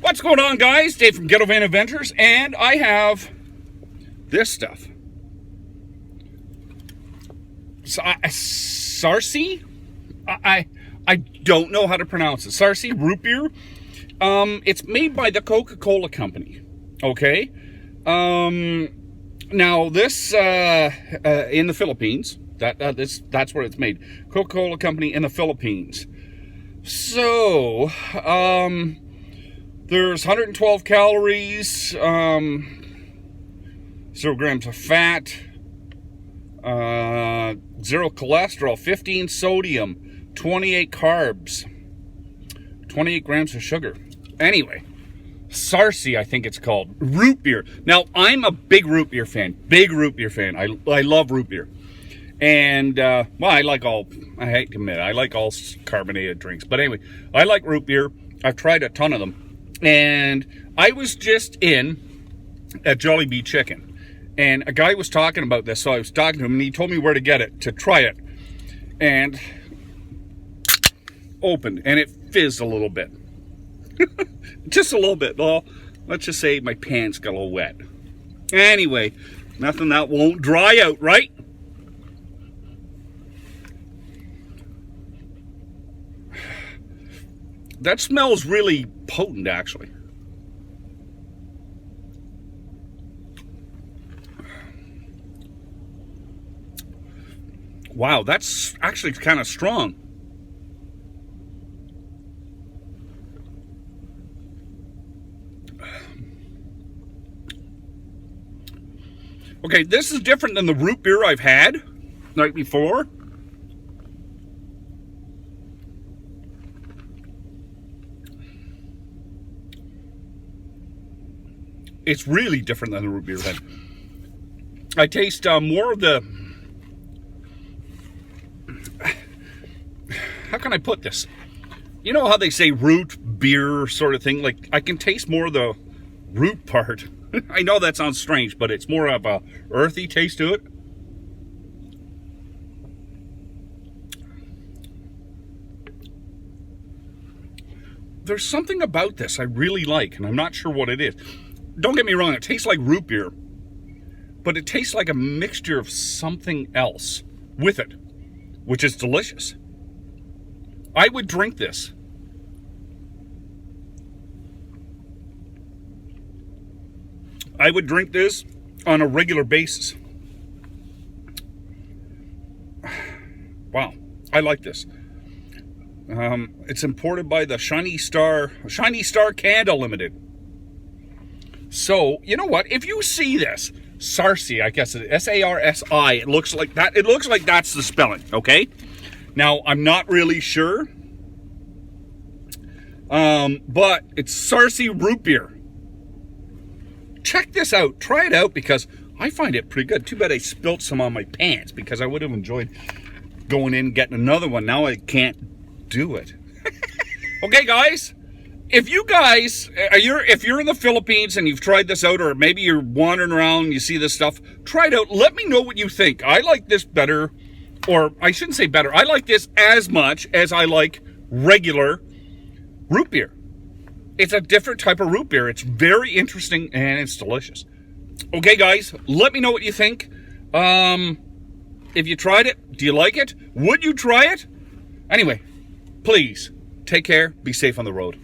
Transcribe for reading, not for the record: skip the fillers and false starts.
What's going on, guys? Dave from Ghetto Van Adventures, and I have this stuff. Sarsi? I don't know how to pronounce it. Sarsi Root Beer. It's made by the Coca-Cola company. Okay. Now this in the Philippines. That's where it's made. Coca-Cola company in the Philippines. So there's 112 calories, 0 grams of fat, 0 cholesterol, 15 sodium, 28 carbs, 28 grams of sugar. Anyway, Sarsi, I think it's called. Root beer. Now, I'm a big root beer fan. Big root beer fan. I love root beer. And, well, I hate to admit it, I like all carbonated drinks. But anyway, I like root beer. I've tried a ton of them. And I was just in at Jollibee Chicken. And a guy was talking about this, so I was talking to him, and he told me where to get it, to try it. And opened, and it fizzed a little bit. Just a little bit. Well, let's just say my pants got a little wet. Anyway, nothing that won't dry out, right? That smells really potent, actually. Wow, that's actually kind of strong. Okay, this is different than the root beer I've had night before. It's really different than the root beer I've had. I taste more of the... How can I put this? You know how they say root beer sort of thing? Like, I can taste more of the root part. I know that sounds strange, but it's more of a earthy taste to it. There's something about this I really like, and I'm not sure what it is. Don't get me wrong, it tastes like root beer, but it tastes like a mixture of something else with it, which is delicious. I would drink this. I would drink this on a regular basis. Wow, I like this. It's imported by the Shiny Star Canada Limited. So, you know what? If you see this, Sarsi, I guess it's S-A-R-S-I, it looks like that. It looks like that's the spelling, okay? Now, I'm not really sure. But it's Sarsi Root Beer. Check this out. Try it out because I find it pretty good. Too bad I spilt some on my pants because I would have enjoyed going in and getting another one. Now I can't do it. Okay, guys. If you guys, if you're in the Philippines and you've tried this out, or maybe you're wandering around and you see this stuff, try it out. Let me know what you think. I like this better, or I shouldn't say better. I like this as much as I like regular root beer. It's a different type of root beer. It's very interesting and it's delicious. Okay, guys, let me know what you think. If you tried it, do you like it? Would you try it? Anyway, please take care. Be safe on the road.